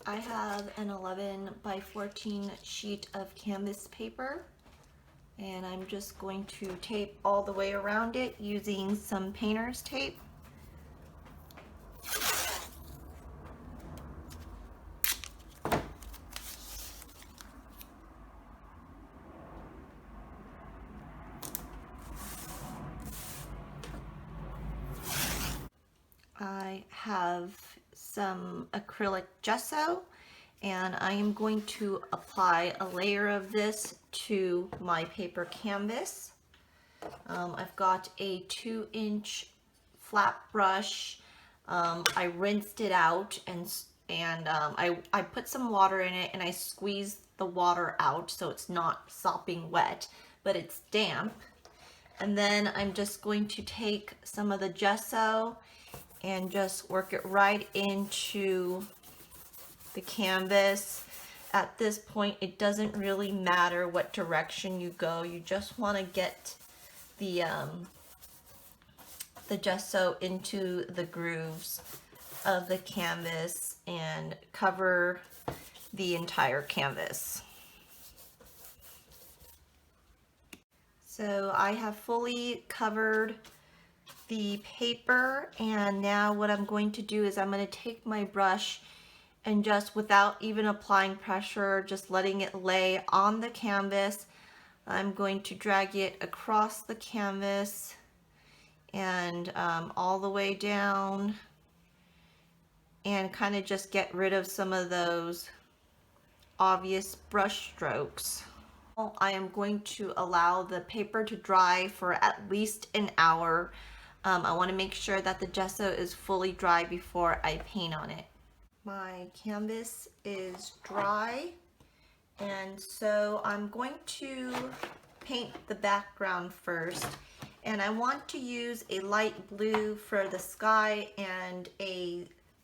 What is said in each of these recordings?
I have an 11 by 14 sheet of canvas paper, and I'm just going to tape all the way around it using some painter's tape. I have some acrylic gesso, and I am going to apply a layer of this to my paper canvas. I've got a 2-inch flat brush. I rinsed it out and I put some water in it and I squeezed the water out so it's not sopping wet, but it's damp. And then I'm just going to take some of the gesso and just work it right into the canvas. At this point, it doesn't really matter what direction you go. You just want to get the gesso into the grooves of the canvas and cover the entire canvas. So I have fully covered the paper, and now what I'm going to do is I'm going to take my brush and just, without even applying pressure, just letting it lay on the canvas, I'm going to drag it across the canvas and all the way down, and kind of just get rid of some of those obvious brush strokes. I am going to allow the paper to dry for at least an hour. I want to make sure that the gesso is fully dry before I paint on it. My canvas is dry, and so I'm going to paint the background first. And I want to use a light blue for the sky and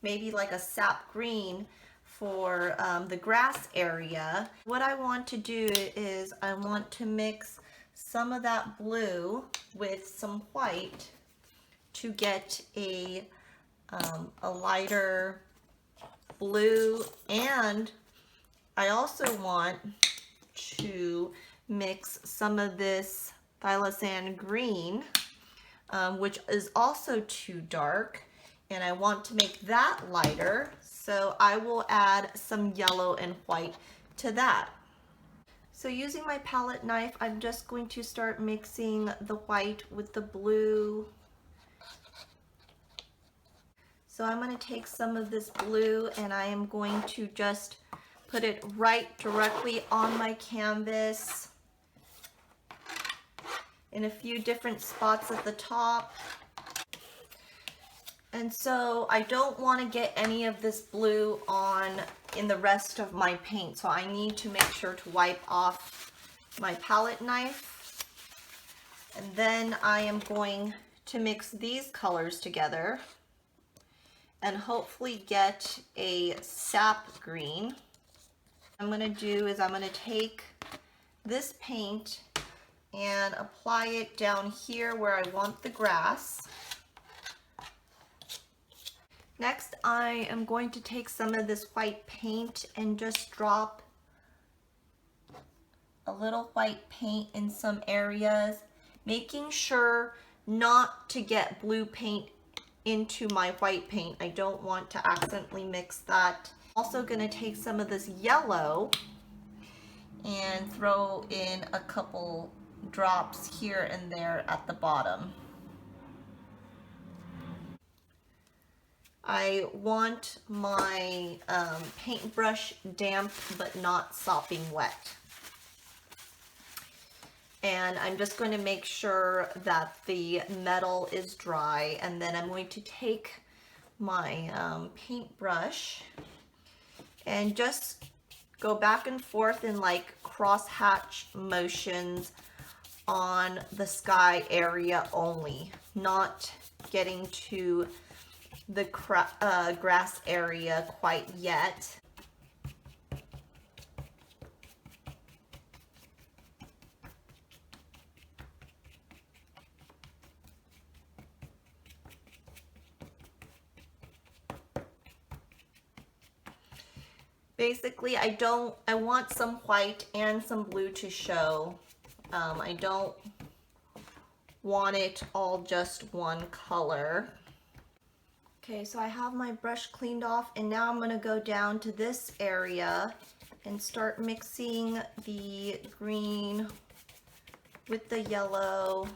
maybe like a sap green for the grass area. What I want to do is I want to mix some of that blue with some white to get a lighter blue, and I also want to mix some of this thylacine green, which is also too dark, and I want to make that lighter, so I will add some yellow and white to that. So using my palette knife, I'm just going to start mixing the white with the blue. So I'm going to take some of this blue and I am going to just put it right directly on my canvas in a few different spots at the top. And so I don't want to get any of this blue on in the rest of my paint, so I need to make sure to wipe off my palette knife. And then I am going to mix these colors together and hopefully get a sap green. What I'm going to do is I'm going to take this paint and apply it down here where I want the grass. Next, I am going to take some of this white paint and just drop a little white paint in some areas, making sure not to get blue paint into my white paint. I don't want to accidentally mix that. Also going to take some of this yellow and throw in a couple drops here and there at the bottom. I want my paintbrush damp but not sopping wet. And I'm just going to make sure that the metal is dry, and then I'm going to take my paintbrush and just go back and forth in like crosshatch motions on the sky area only, not getting to the grass area quite yet. Basically, I want some white and some blue to show. I don't want it all just one color. Okay, so I have my brush cleaned off, and now I'm gonna go down to this area and start mixing the green with the yellow.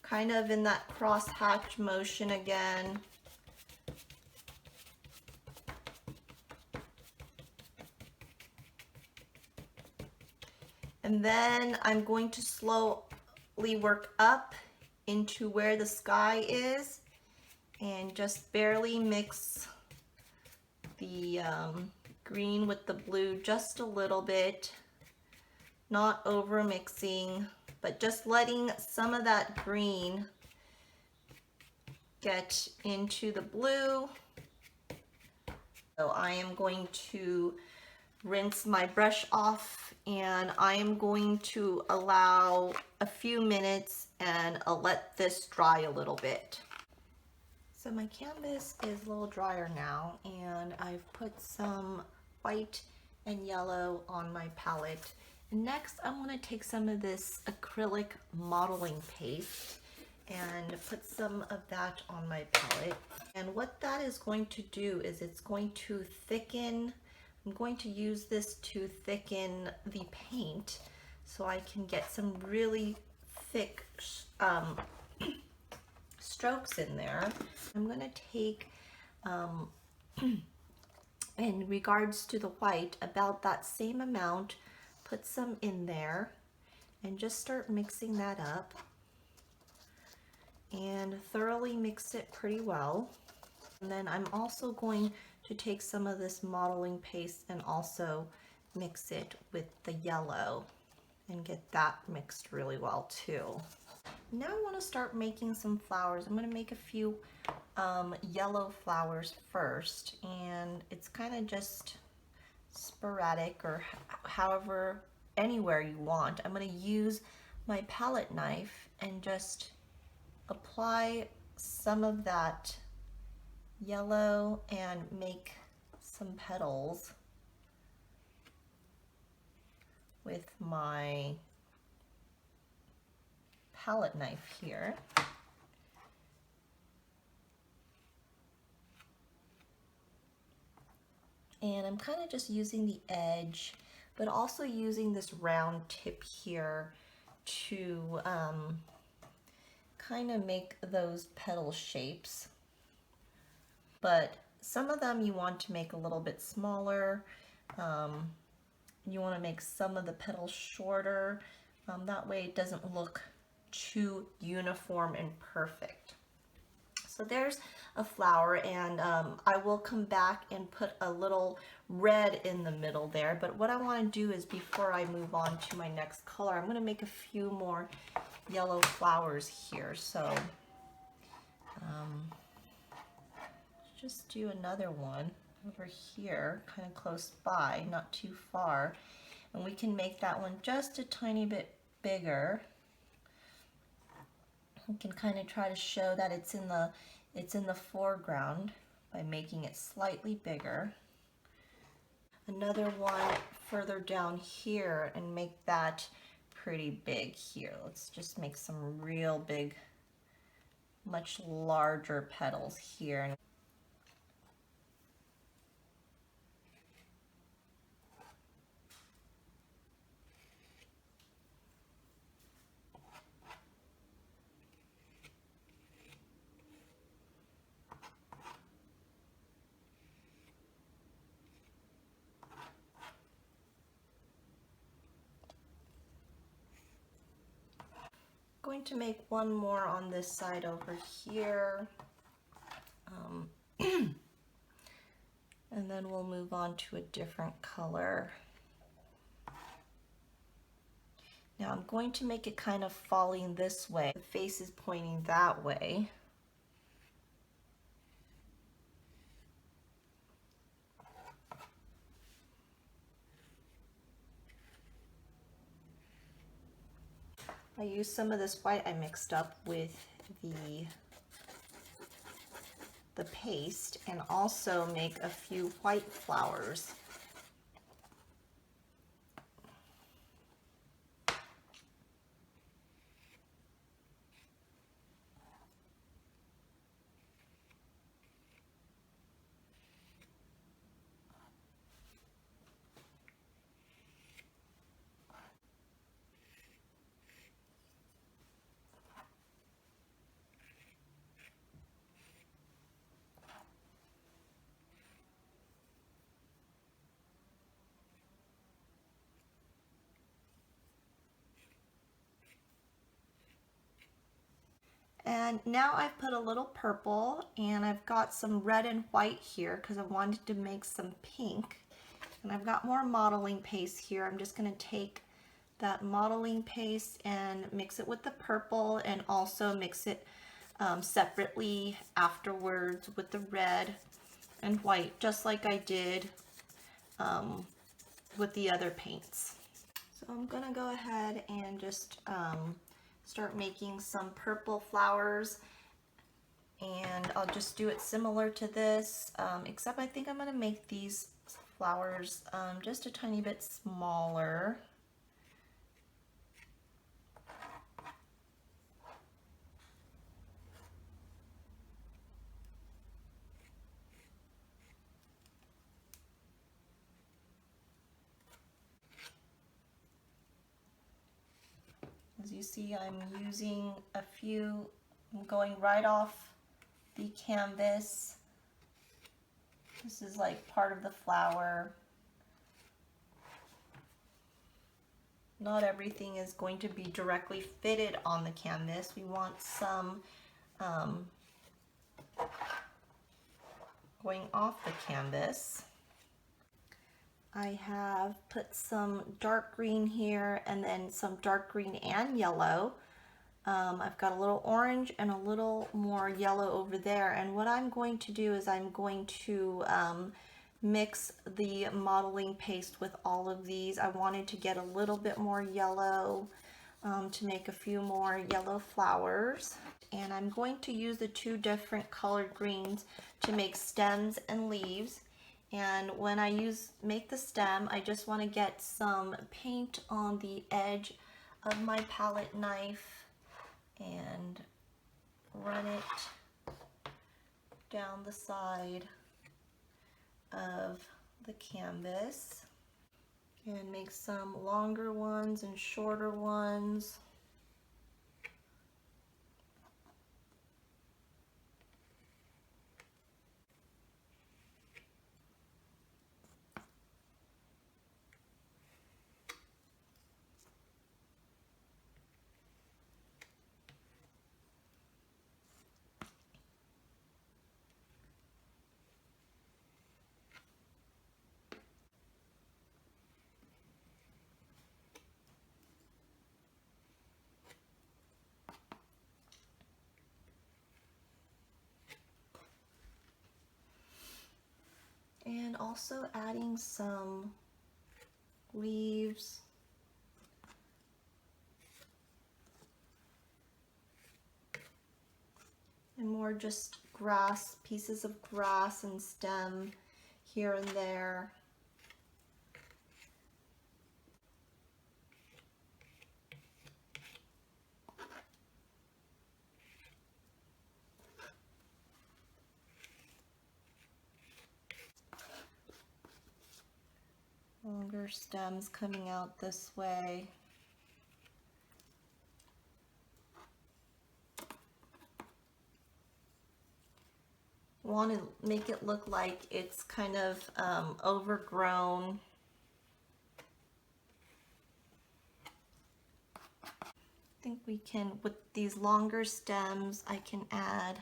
Kind of in that cross-hatch motion again. And then I'm going to slowly work up into where the sky is and just barely mix the green with the blue just a little bit, not over mixing, but just letting some of that green get into the blue. So I am going to rinse my brush off, and I am going to allow a few minutes and I'll let this dry a little bit. So my canvas is a little drier now, and I've put some white and yellow on my palette. And next I'm going to take some of this acrylic modeling paste and put some of that on my palette. And what that is going to do is it's going to thicken. I'm going to use this to thicken the paint so I can get some really thick strokes in there. I'm going to take, in regards to the white, about that same amount, put some in there and just start mixing that up and thoroughly mix it pretty well. And then I'm also going to take some of this modeling paste and also mix it with the yellow and get that mixed really well too. Now I want to start making some flowers. I'm going to make a few yellow flowers first, and it's kind of just sporadic, or however, anywhere you want. I'm going to use my palette knife and just apply some of that yellow and make some petals with my palette knife here. And I'm kind of just using the edge, but also using this round tip here to kind of make those petal shapes. But some of them you want to make a little bit smaller. You want to make some of the petals shorter. That way it doesn't look too uniform and perfect. So there's a flower, and I will come back and put a little red in the middle there. But what I want to do is, before I move on to my next color, I'm going to make a few more yellow flowers here. So just do another one over here, kind of close by, not too far. And we can make that one just a tiny bit bigger. We can kind of try to show that it's in the foreground by making it slightly bigger. Another one further down here and make that pretty big here. Let's just make some real big, much larger petals here. Going to make one more on this side over here, and then we'll move on to a different color. Now I'm going to make it kind of falling this way. The face is pointing that way. I used some of this white I mixed up with the the paste and also make a few white flowers. And now I've put a little purple and I've got some red and white here because I wanted to make some pink. And I've got more modeling paste here. I'm just going to take that modeling paste and mix it with the purple and also mix it separately afterwards with the red and white, just like I did with the other paints. So I'm going to go ahead and just start making some purple flowers, and I'll just do it similar to this, except I think I'm going to make these flowers just a tiny bit smaller. As you see, I'm using a few, I'm going right off the canvas. This is like part of the flower. Not everything is going to be directly fitted on the canvas. We want some going off the canvas. I have put some dark green here and then some dark green and yellow. I've got a little orange and a little more yellow over there, and what I'm going to do is I'm going to mix the modeling paste with all of these. I wanted to get a little bit more yellow to make a few more yellow flowers, and I'm going to use the two different colored greens to make stems and leaves. And when I make the stem, I just want to get some paint on the edge of my palette knife and run it down the side of the canvas and make some longer ones and shorter ones. And also adding some leaves. And more just grass, pieces of grass and stem here and there. Longer stems coming out this way. Want to make it look like it's kind of overgrown. I think we can, with these longer stems, I can add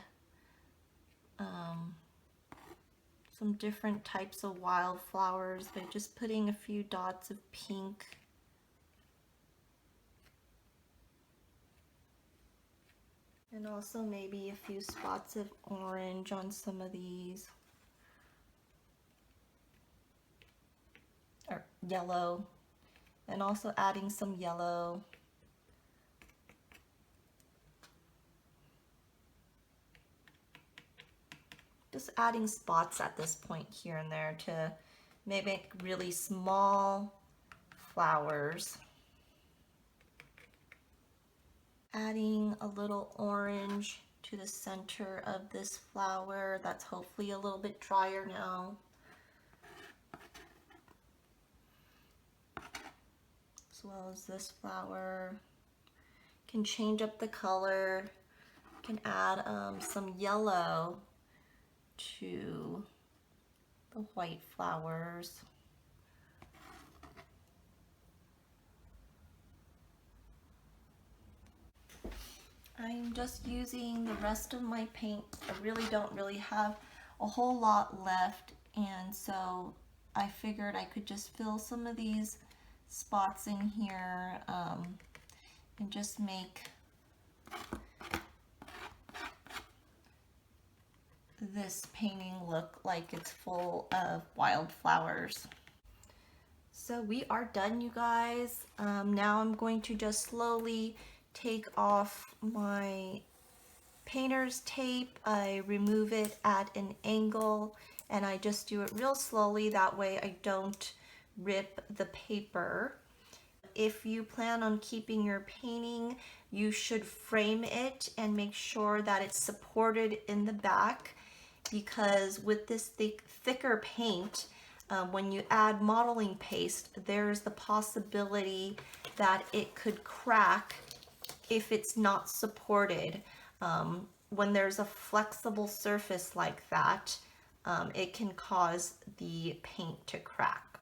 some different types of wildflowers by just putting a few dots of pink. And also maybe a few spots of orange on some of these. Or yellow. And also adding some yellow. just adding spots at this point here and there to make really small flowers. Adding a little orange to the center of this flower that's hopefully a little bit drier now. As well as this flower. Can change up the color. Can add some yellow to the white flowers. I'm just using the rest of my paint. I really don't have a whole lot left, and so I figured I could just fill some of these spots in here and just make this painting look like it's full of wildflowers. So we are done, you guys. Now I'm going to just slowly take off my painter's tape. I remove it at an angle and I just do it real slowly. That way I don't rip the paper. If you plan on keeping your painting, you should frame it and make sure that it's supported in the back, because with this thicker paint, when you add modeling paste, there's the possibility that it could crack if it's not supported. When there's a flexible surface like that, it can cause the paint to crack.